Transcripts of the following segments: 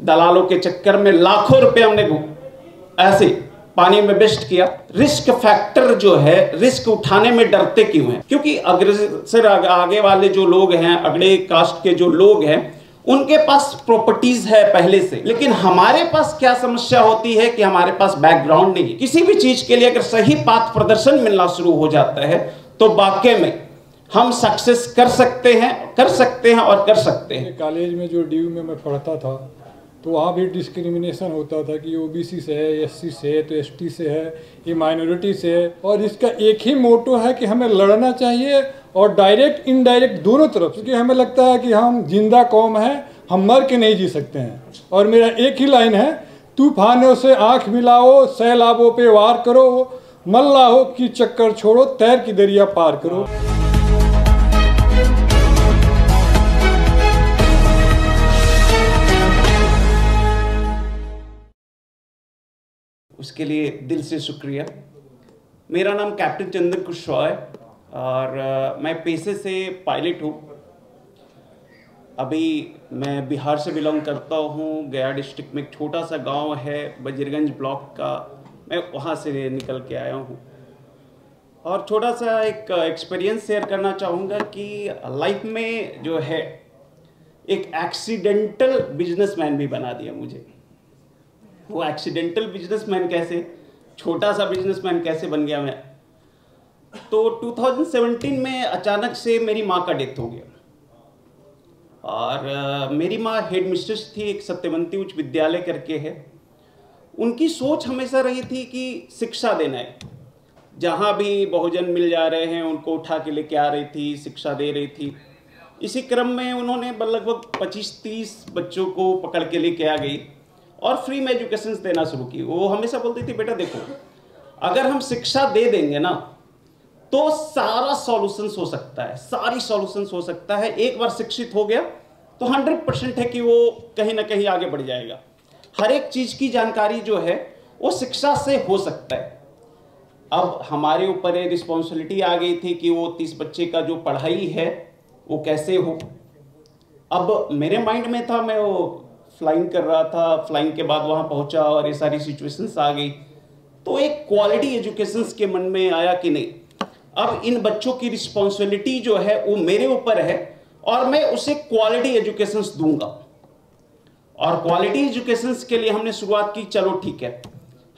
दलालों के चक्कर में लाखों रुपए हमने ऐसे पानी में वेस्ट किया। रिस्क फैक्टर जो है, रिस्क उठाने में डरते क्यों हैं? क्योंकि अग्रसर आगे वाले जो लोग हैं, अगले कास्ट के जो लोग हैं, उनके पास प्रॉपर्टीज है पहले से। लेकिन हमारे पास क्या समस्या होती है कि हमारे पास बैकग्राउंड नहीं है। किसी भी चीज के लिए अगर सही पाथ प्रदर्शन मिलना शुरू हो जाता है तो वाकई में हम सक्सेस कर सकते हैं और कर सकते हैं। कॉलेज में जो डीयू में मैं पढ़ता था तो वहाँ भी डिस्क्रिमिनेशन होता था कि ओबीसी से है, एससी से है, तो एसटी से है, ये माइनॉरिटी से है। और इसका एक ही मोटो है कि हमें लड़ना चाहिए, और डायरेक्ट इनडायरेक्ट दोनों तरफ, क्योंकि हमें लगता है कि हम जिंदा कौम हैं, हम मर के नहीं जी सकते हैं। और मेरा एक ही लाइन है, तूफानों से आँख मिलाओ, सैलाबों पे वार करो, मल्लाहों की चक्कर छोड़ो, तैर की दरिया पार करो। उसके लिए दिल से शुक्रिया। मेरा नाम कैप्टन चंद्र कुशवाहा है और मैं पेशे से पायलट हूँ। अभी मैं बिहार से बिलोंग करता हूँ। गया डिस्ट्रिक्ट में एक छोटा सा गांव है बजीरगंज ब्लॉक का, मैं वहाँ से निकल के आया हूँ। और छोटा सा एक एक्सपीरियंस शेयर करना चाहूँगा कि लाइफ में जो है एक एक्सीडेंटल बिजनेसमैन भी बना दिया मुझे। वो एक्सीडेंटल बिजनेसमैन कैसे, छोटा सा बिजनेसमैन कैसे बन गया मैं? तो 2017 में अचानक से मेरी माँ का डेथ हो गया। और मेरी माँ हेड मिस्ट्रेस थी, एक सत्यवंती उच्च विद्यालय करके है। उनकी सोच हमेशा रही थी कि शिक्षा देना है। जहाँ भी बहुजन मिल जा रहे हैं उनको उठा के लेके आ रही थी, शिक्षा दे रही थी। इसी क्रम में उन्होंने लगभग 25-30 बच्चों को पकड़ के लेके आ गई और फ्री में एजुकेशन देना शुरू की। वो हमेशा बोलती थी, बेटा देखो, अगर हम शिक्षा दे देंगे ना तो सारा सॉल्यूशंस हो सकता है, सारी सॉल्यूशंस हो सकता है। एक बार शिक्षित हो गया तो 100% है कि वो कहीं ना कहीं आगे बढ़ जाएगा। हर एक चीज की जानकारी जो है वो शिक्षा से हो सकता है। अब हमारे ऊपर ये रिस्पॉन्सिबिलिटी आ गई थी कि वो 30 बच्चे का जो पढ़ाई है वो कैसे हो। अब मेरे माइंड में था, मैं वो फ्लाइंग कर रहा था, फ्लाइंग के बाद वहाँ पहुँचा और ये सारी सिचुएशंस आ गई। तो एक क्वालिटी एजुकेशन के मन में आया कि नहीं, अब इन बच्चों की रिस्पॉन्सिबिलिटी जो है वो मेरे ऊपर है और मैं उसे क्वालिटी एजुकेशन दूंगा। और क्वालिटी एजुकेशन के लिए हमने शुरुआत की, चलो ठीक है,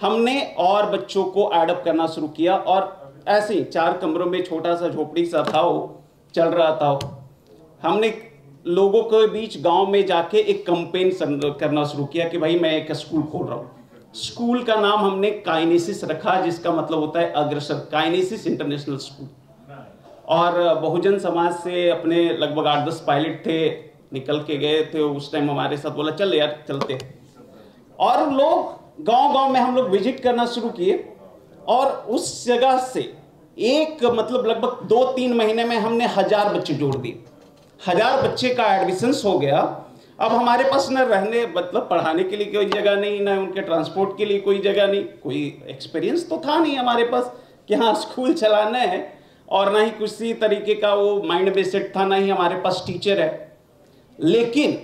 हमने और बच्चों को एडअप करना शुरू किया। और ऐसे ही 4 कमरों में छोटा सा झोपड़ी सा था, वो चल रहा था। हमने लोगों के बीच गांव में जाके एक कैंपेन करना शुरू किया कि भाई मैं एक स्कूल खोल रहा हूँ। स्कूल का नाम हमने काइनेसिस रखा, जिसका मतलब होता है अग्रसर, काइनेसिस इंटरनेशनल स्कूल। और बहुजन समाज से अपने लगभग 8-10 पायलट थे, निकल के गए थे उस टाइम हमारे साथ, बोला चल यार चलते। और लोग गांव-गांव में हम लोग विजिट करना शुरू किए और उस जगह से एक लगभग 2-3 महीने में हमने 1000 बच्चे जोड़ दिए। 1000 बच्चे का एडमिशंस हो गया। अब हमारे पास न रहने पढ़ाने के लिए कोई जगह नहीं, ना उनके ट्रांसपोर्ट के लिए कोई जगह नहीं, कोई एक्सपीरियंस तो था नहीं हमारे पास कि हाँ स्कूल चलाना है, और ना ही किसी तरीके का वो माइंड में सेट था, ना ही हमारे पास टीचर है। लेकिन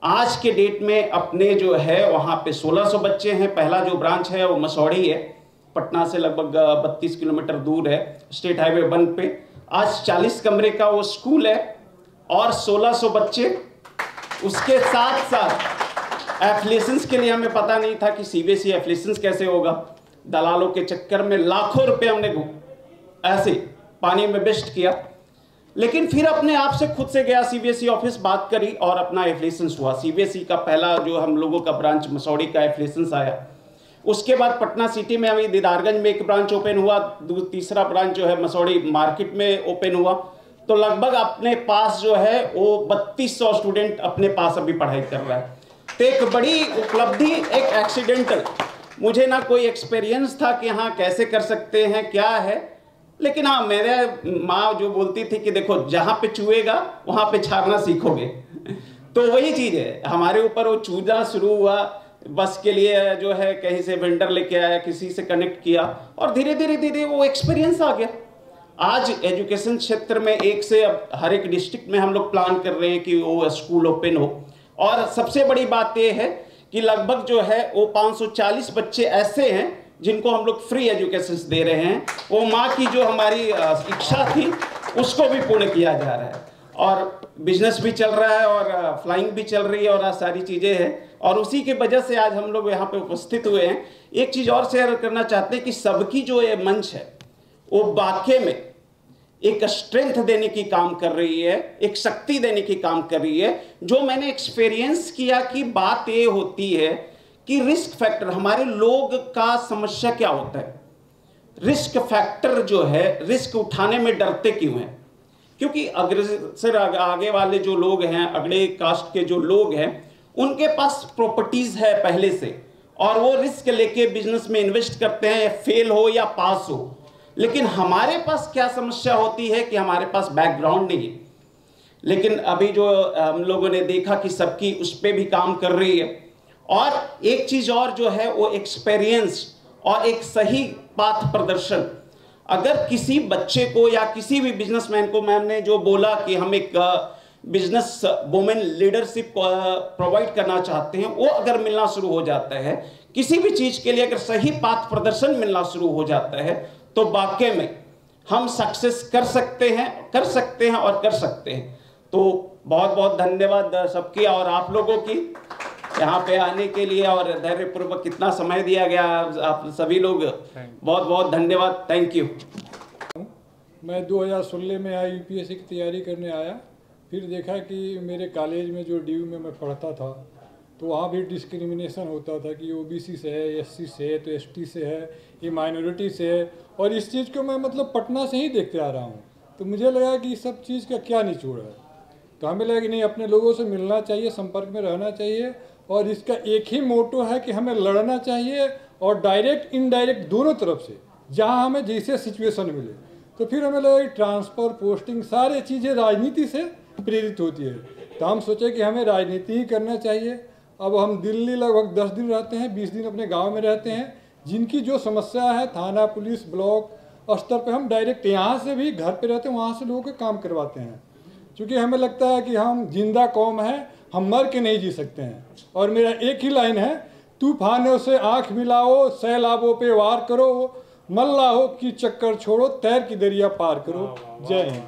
आज के डेट में अपने जो है वहाँ पे 1600 बच्चे हैं। पहला जो ब्रांच है वो मसौड़ी है, पटना से लगभग 32 किलोमीटर दूर है, स्टेट हाईवे 1 पे। आज 40 कमरे का वो स्कूल है और 1600 बच्चे। उसके साथ साथ एफिलिएशंस के लिए हमें पता नहीं था कि सीबीएसई एफिलिएशंस कैसे होगा। दलालों के चक्कर में लाखों रुपए हमने ऐसे पानी में वेस्ट किया। लेकिन फिर अपने आप से खुद से गया सीबीएसई ऑफिस, बात करी और अपना एफिलिएशंस हुआ। सीबीएसई का पहला जो हम लोगों का ब्रांच मसौड़ी का एफिलिएशंस आया। उसके बाद पटना सिटी में अभी दीदारगंज में एक ब्रांच ओपन हुआ, तीसरा ब्रांच जो है मसौड़ी मार्केट में ओपन हुआ। तो लगभग अपने पास जो है वो 3200 स्टूडेंट अपने पास अभी पढ़ाई कर रहा है। तो एक बड़ी उपलब्धि, एक एक्सीडेंटल, मुझे ना कोई एक्सपीरियंस था कि हाँ कैसे कर सकते हैं क्या है। लेकिन हाँ, मेरे माँ जो बोलती थी कि देखो जहाँ पे चुएगा वहाँ पे छाड़ना सीखोगे। तो वही चीज़ है, हमारे ऊपर वो चूना शुरू हुआ। बस के लिए जो है कहीं से वेंडर लेके आया, किसी से कनेक्ट किया और धीरे धीरे वो एक्सपीरियंस आ गया। आज एजुकेशन क्षेत्र में एक से अब हर एक डिस्ट्रिक्ट में हम लोग प्लान कर रहे हैं कि वो स्कूल ओपन हो। और सबसे बड़ी बात ये है कि लगभग जो है वो 540 बच्चे ऐसे हैं जिनको हम लोग फ्री एजुकेशन दे रहे हैं। वो माँ की जो हमारी इच्छा थी उसको भी पूर्ण किया जा रहा है, और बिजनेस भी चल रहा है और फ्लाइंग भी चल रही है और सारी चीज़ें हैं, और उसी के वजह से आज हम लोग यहाँ पे उपस्थित हुए हैं। एक चीज़ और शेयर करना चाहते हैं कि सबकी जो ये मंच है वो वाकई में एक स्ट्रेंथ देने की काम कर रही है, एक शक्ति देने की काम कर रही है। जो मैंने एक्सपीरियंस किया कि बात ये होती है कि रिस्क फैक्टर, हमारे लोग का समस्या क्या होता है, रिस्क फैक्टर जो है, रिस्क उठाने में डरते क्यों हैं? क्योंकि अग्रसर आगे वाले जो लोग हैं, अगले कास्ट के जो लोग हैं, उनके पास प्रॉपर्टीज है पहले से, और वो रिस्क लेके बिजनेस में इन्वेस्ट करते हैं, फेल हो या पास हो। लेकिन हमारे पास क्या समस्या होती है कि हमारे पास बैकग्राउंड नहीं है। लेकिन अभी जो हम लोगों ने देखा कि सबकी उस पर भी काम कर रही है। और एक चीज और जो है वो एक्सपीरियंस और एक सही पाथ प्रदर्शन। अगर किसी बच्चे को या किसी भी बिजनेसमैन को, मैंने जो बोला कि हम एक बिजनेस वुमेन लीडरशिप प्रोवाइड करना चाहते हैं, वो अगर मिलना शुरू हो जाता है, किसी भी चीज के लिए अगर सही पाथ प्रदर्शन मिलना शुरू हो जाता है, तो वाकई में हम सक्सेस कर सकते हैं और कर सकते हैं। तो बहुत बहुत धन्यवाद सबकी, और आप लोगों की यहाँ पे आने के लिए और धैर्यपूर्वक कितना समय दिया गया, आप सभी लोग बहुत बहुत धन्यवाद। Thank you. मैं 2016 में आया, यूपीएससी की तैयारी करने आया। फिर देखा कि मेरे कॉलेज में जो डीयू में मैं पढ़ता था, तो वहाँ भी डिस्क्रिमिनेशन होता था कि ओबीसी से है, एससी से है, तो एसटी से है, ये माइनॉरिटी से है। और इस चीज़ को मैं मतलब पटना से ही देखते आ रहा हूँ। तो मुझे लगा कि इस सब चीज़ का क्या निचोड़ है। तो हमें लगा कि नहीं, अपने लोगों से मिलना चाहिए, संपर्क में रहना चाहिए, और इसका एक ही मोटो है कि हमें लड़ना चाहिए, और डायरेक्ट इनडायरेक्ट दोनों तरफ से, जहाँ हमें जैसे सिचुएशन मिले। तो फिर हमें लगा कि ट्रांसफ़र, पोस्टिंग, सारी चीज़ें राजनीति से प्रेरित होती है। तो हम सोचे कि हमें राजनीति ही करना चाहिए। अब हम दिल्ली लगभग 10 दिन रहते हैं, 20 दिन अपने गांव में रहते हैं। जिनकी जो समस्या है थाना, पुलिस, ब्लॉक स्तर पे हम डायरेक्ट यहाँ से भी घर पे रहते हैं, वहाँ से लोगों के काम करवाते हैं। क्योंकि हमें लगता है कि हम जिंदा कौम है, हम मर के नहीं जी सकते हैं। और मेरा एक ही लाइन है, तूफानों से आँख मिलाओ, सैलाबों पे वार करो, मल्लाहों की चक्कर छोड़ो, तैर की दरिया पार करो। जय हिंद।